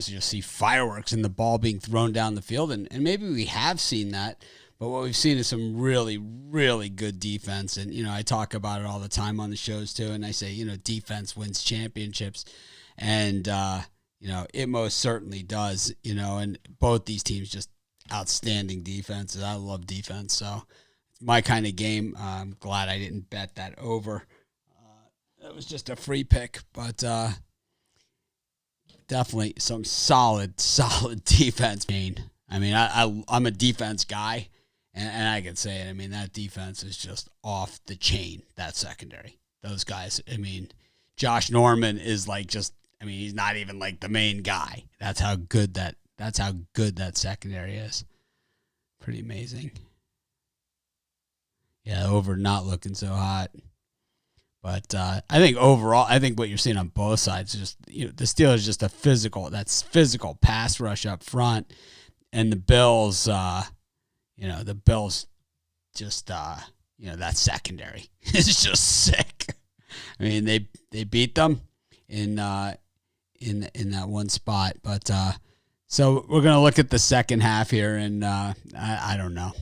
you'll see fireworks and the ball being thrown down the field. And maybe we have seen that, but what we've seen is some really, really good defense. And, I talk about it all the time on the shows too. And I say, defense wins championships. And, it most certainly does, and both these teams just outstanding defenses. I love defense. So it's my kind of game. I'm glad I didn't bet that over. It was just a free pick, but, definitely some solid defense. I mean, I'm a defense guy, and I can say it. I mean, that defense is just off the chain, that secondary. Those guys, I mean, Josh Norman is he's not even like the main guy. That's how good that secondary is. Pretty amazing. Yeah, over not looking so hot. But I think overall, what you're seeing on both sides is just, the Steelers just a physical pass rush up front, and the Bills, just, that secondary is just sick. I mean, they beat them in that one spot, but so we're gonna look at the second half here, and I don't know.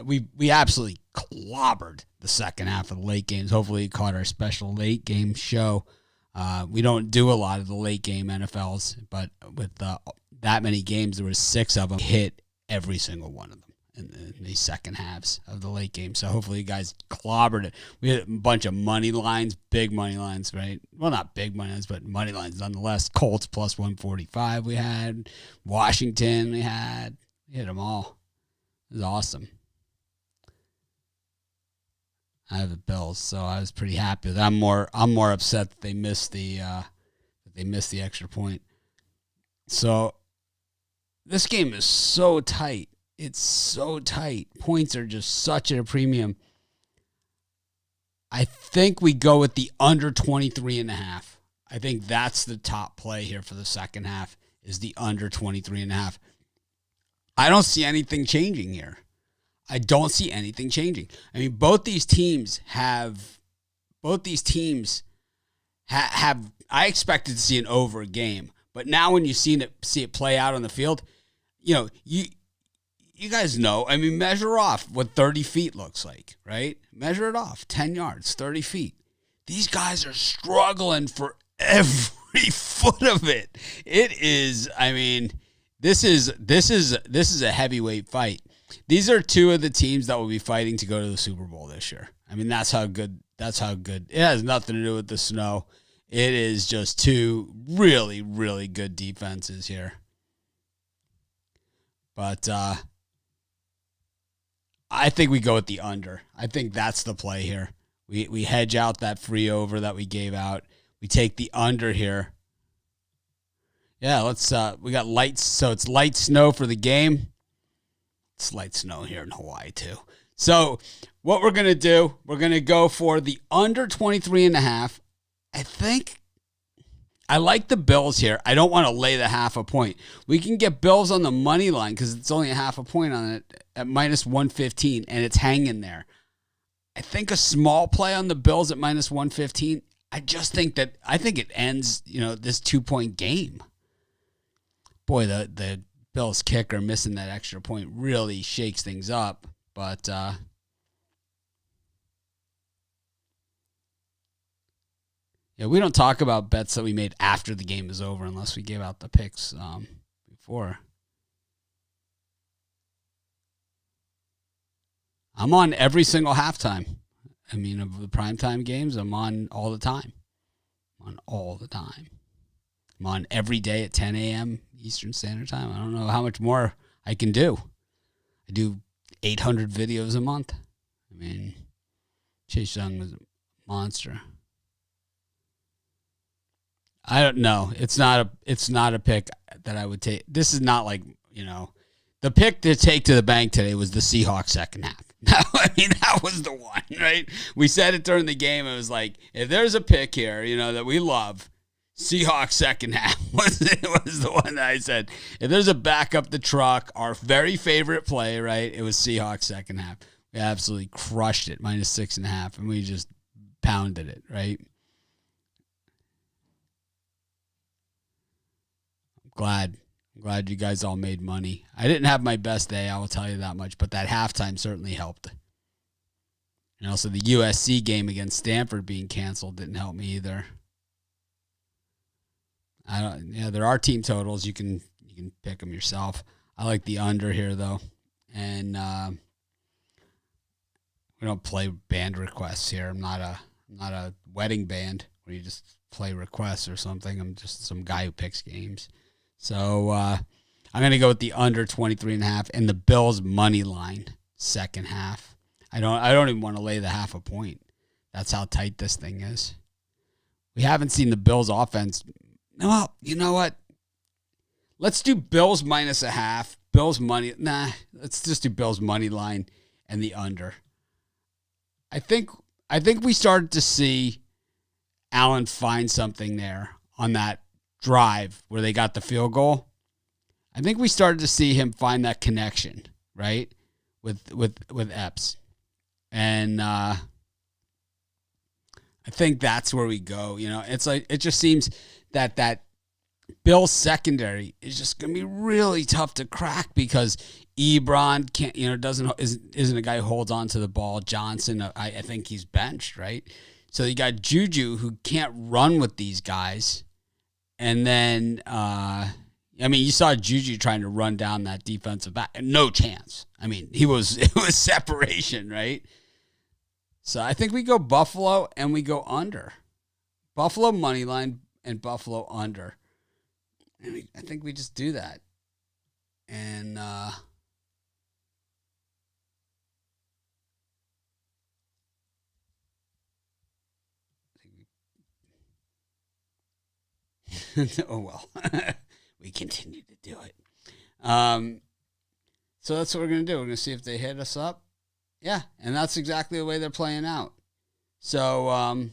We absolutely clobbered the second half of the late games. Hopefully you caught our special late game show. We don't do a lot of the late game NFLs, but with that many games, there was 6 of them, hit every single one of them in the second halves of the late game. So hopefully you guys clobbered it. We had a bunch of money lines, big money lines, right? Well, not big money lines, but money lines nonetheless. Colts plus 145 we had. Washington we hit them all. It was awesome. I have the Bills, so I was pretty happy with that. I'm more upset that they missed the extra point. So this game is so tight. It's so tight. Points are just such at a premium. I think we go with the under 23.5. I think that's the top play here for the second half, is the under 23.5. I don't see anything changing here. I don't see anything changing. I mean, both these teams have, I expected to see an over game, but now when you see it play out on the field, you guys know, I mean, measure off what 30 feet looks like, right? Measure it off, 10 yards, 30 feet. These guys are struggling for every foot of it. It is, I mean, this is a heavyweight fight. These are 2 of the teams that will be fighting to go to the Super Bowl this year. I mean, that's how good. It has nothing to do with the snow. It is just 2 really, really good defenses here. But I think we go with the under. I think that's the play here. We hedge out that free over that we gave out. We take the under here. Yeah, we got light, so it's light snow for the game. It's light snow here in Hawaii too. So what we're going to do, we're going to go for the under 23.5. I think I like the Bills here. I don't want to lay the half a point. We can get Bills on the money line because it's only a half a point on it at minus 115, and it's hanging there. I think a small play on the Bills at minus 115. I think it ends, this 2-point game. Boy, the Bills kicker missing that extra point really shakes things up. But we don't talk about bets that we made after the game is over unless we give out the picks before. I'm on every single halftime. I mean, of the primetime games, I'm on all the time. I'm on every day at 10 a.m. Eastern Standard Time. I don't know how much more I can do. I do 800 videos a month. I mean, Chase Young was a monster. I don't know. It's not a pick that I would take. This is not like, the pick to take to the bank today was the Seahawks second half. I mean, that was the one, right? We said it during the game. It was like, if there's a pick here, that we love, Seahawks second half was the one that I said. If there's a back up the truck, our very favorite play, right? It was Seahawks second half. We absolutely crushed it, minus 6.5, and we just pounded it, right? I'm glad you guys all made money. I didn't have my best day, I will tell you that much, but that halftime certainly helped. And also the USC game against Stanford being canceled didn't help me either. There are team totals. You can pick them yourself. I like the under here though, and we don't play band requests here. I'm not a wedding band where you just play requests or something. I'm just some guy who picks games. So I'm gonna go with the under 23.5 and the Bills money line second half. I don't even want to lay the half a point. That's how tight this thing is. We haven't seen the Bills offense. Well, you know what? Let's do Bills minus a half. Bills money. Let's just do Bills money line and the under. I think we started to see Allen find something there on that drive where they got the field goal. I think we started to see him find that connection, right? With Epps. And I think that's where we go. You know, it's like it just seems that Bills secondary is just going to be really tough to crack because Ebron can't, isn't a guy who holds on to the ball. Johnson, I think he's benched, right? So you got Juju who can't run with these guys. And then, you saw Juju trying to run down that defensive back. No chance. I mean, it was separation, right? So I think we go Buffalo and we go under. Buffalo money line and Buffalo under. I think we just do that. And oh well. We continue to do it. So that's what we're going to do. We're going to see if they hit us up. Yeah, and that's exactly the way they're playing out. So,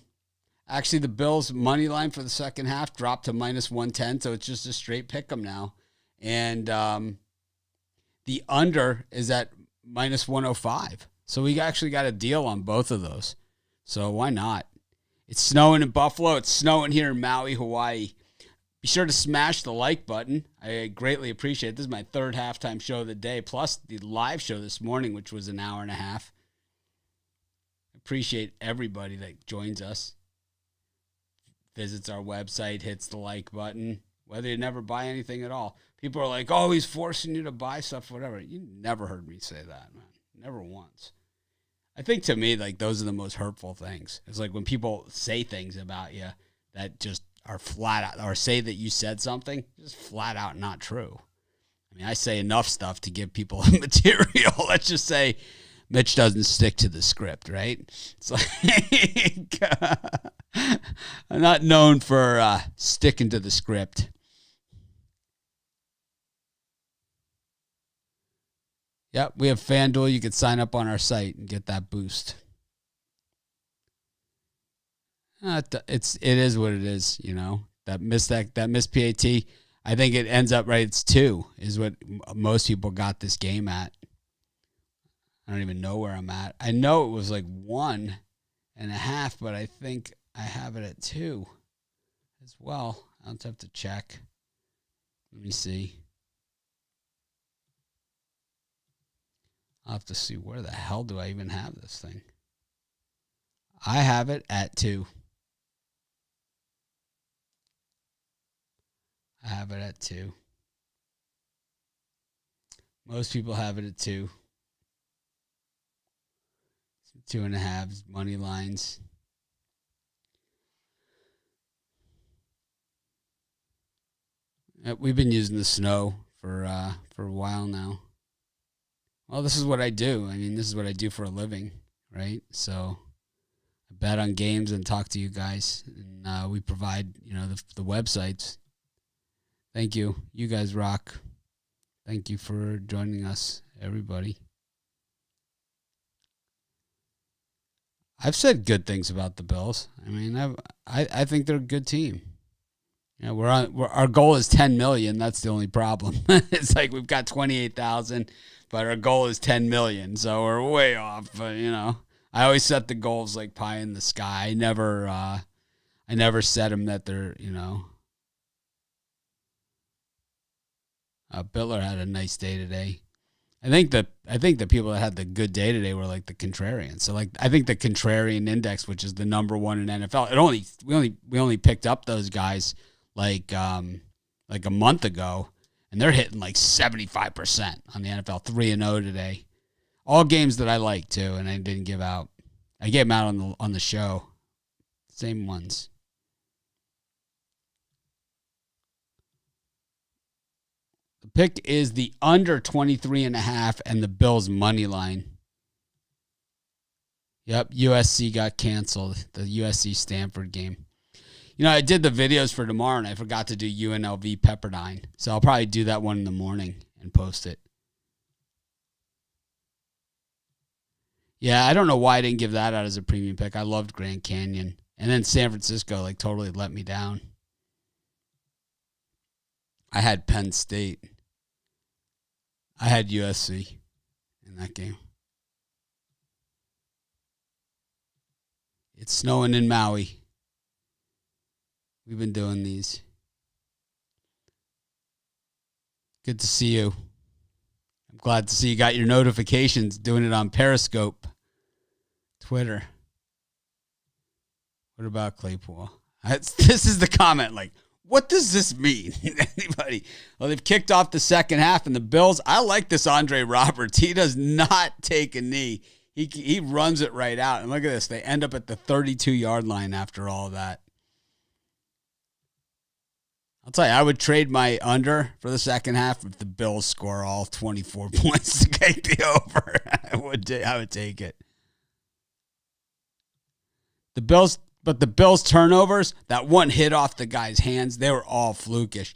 actually, the Bills' money line for the second half dropped to minus 110, so it's just a straight pick 'em now. And the under is at minus 105. So we actually got a deal on both of those. So why not? It's snowing in Buffalo. It's snowing here in Maui, Hawaii. Be sure to smash the like button. I greatly appreciate it. This is my third halftime show of the day, plus the live show this morning, which was an hour and a half. Appreciate everybody that joins us, visits our website, hits the like button, whether you never buy anything at all. People are like, oh, he's forcing you to buy stuff, whatever. You never heard me say that, man. Never once. I think to me, like, those are the most hurtful things. It's like when people say things about you that just are flat out, or say that you said something, just flat out not true. I mean, I say enough stuff to give people material. Let's just say Mitch doesn't stick to the script, right? It's like, I'm not known for sticking to the script. Yep, we have FanDuel. You can sign up on our site and get that boost. It is what it is, you know. That missed PAT. I think it ends up right. It's 2 is what most people got this game at. I don't even know where I'm at. I know it was like 1.5, but I think I have it at 2 as well. I'll have to check. Let me see. I'll have to see where the hell do I even have this thing. I have it at 2. I have it at 2. Most people have it at 2. 2.5 money lines. We've been using the snow for a while now. Well, this is what I do. I mean, this is what I do for a living, right? So I bet on games and talk to you guys, and we provide, the websites. Thank you. You guys rock. Thank you for joining us, everybody. I've said good things about the Bills. I mean, I think they're a good team. Yeah, our goal is 10 million. That's the only problem. It's like we've got 28,000, but our goal is 10 million. So we're way off. But, I always set the goals like pie in the sky. I never set them that they're, Bitler had a nice day today. I think the people that had the good day today were like the contrarians. So like I think the contrarian index, which is the number one in NFL, we only picked up those guys like a month ago, and they're hitting like 75% on the NFL, 3-0 today. All games that I like too, and I didn't give out. I gave them out on the show. Same ones. The pick is the under 23.5 and the Bills money line. Yep, USC got canceled. The USC Stanford game. You know, I did the videos for tomorrow, and I forgot to do UNLV Pepperdine. So I'll probably do that one in the morning and post it. Yeah, I don't know why I didn't give that out as a premium pick. I loved Grand Canyon. And then San Francisco, like, totally let me down. I had Penn State. I had USC in that game. It's snowing in Maui. We've been doing these. Good to see you. I'm glad to see you got your notifications, doing it on Periscope, Twitter. What about Claypool? This is the comment, like, what does this mean? Anybody? Well, they've kicked off the second half, and the Bills, I like this Andre Roberts. He does not take a knee. He runs it right out. And look at this. They end up at the 32-yard line after all of that. I'll tell you, I would trade my under for the second half if the Bills score all 24 points to get the over. I would take it. But the Bills turnovers, that one hit off the guy's hands, they were all flukish.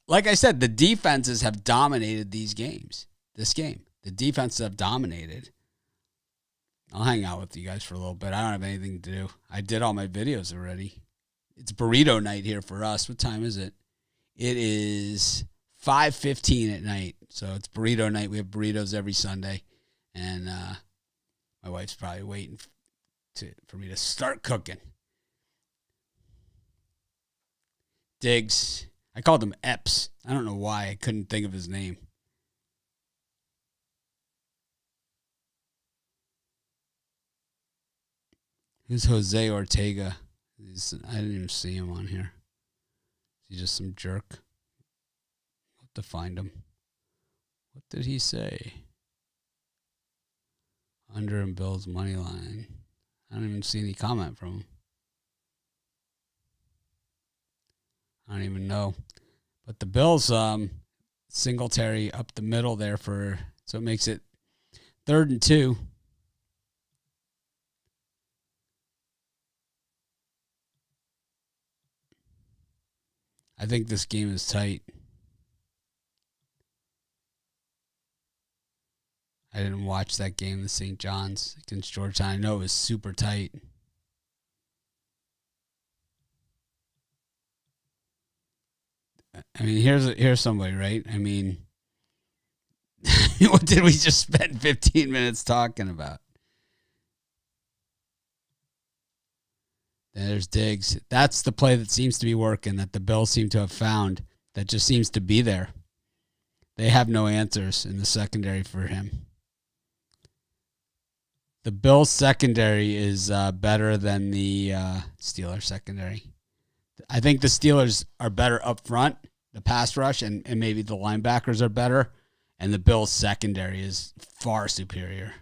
Like I said, the defenses have dominated this game. The defenses have dominated. I'll hang out with you guys for a little bit. I don't have anything to do. I did all my videos already. It's burrito night here for us. What time is it? It is 5:15 at night. So it's burrito night. We have burritos every Sunday. And my wife's probably waiting for me to start cooking. Diggs. I called him Epps. I don't know why. I couldn't think of his name. Who's Jose Ortega? I didn't even see him on here. Is he just some jerk? I'll have to find him. What did he say? Under and Bills money line. I don't even see any comment from him. I don't even know. But the Bills, Singletary up the middle there so it makes it 3rd and 2. I think this game is tight. I didn't watch that game, the St. John's against Georgetown. I know it was super tight. I mean, here's somebody, right? I mean, what did we just spend 15 minutes talking about? There's Diggs. That's the play that seems to be working, that the Bills seem to have found, that just seems to be there. They have no answers in the secondary for him. The Bills secondary is better than the Steelers secondary. I think the Steelers are better up front, the pass rush, and maybe the linebackers are better, and the Bills secondary is far superior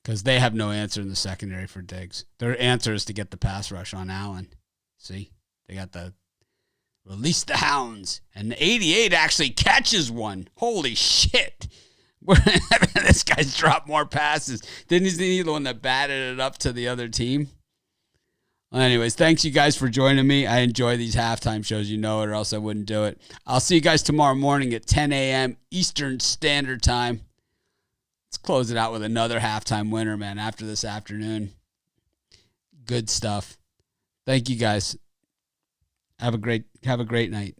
because they have no answer in the secondary for Diggs. Their answer is to get the pass rush on Allen. See? They got the release the hounds, and the 88 actually catches one. Holy shit. This guy's dropped more passes. Didn't he the one that batted it up to the other team? Well, anyways, thanks you guys for joining me. I enjoy these halftime shows, you know it, or else I wouldn't do it. I'll see you guys tomorrow morning at 10 a.m. Eastern Standard Time. Let's close it out with another halftime winner, man, after this afternoon. Good stuff. Thank you guys. Have a great night.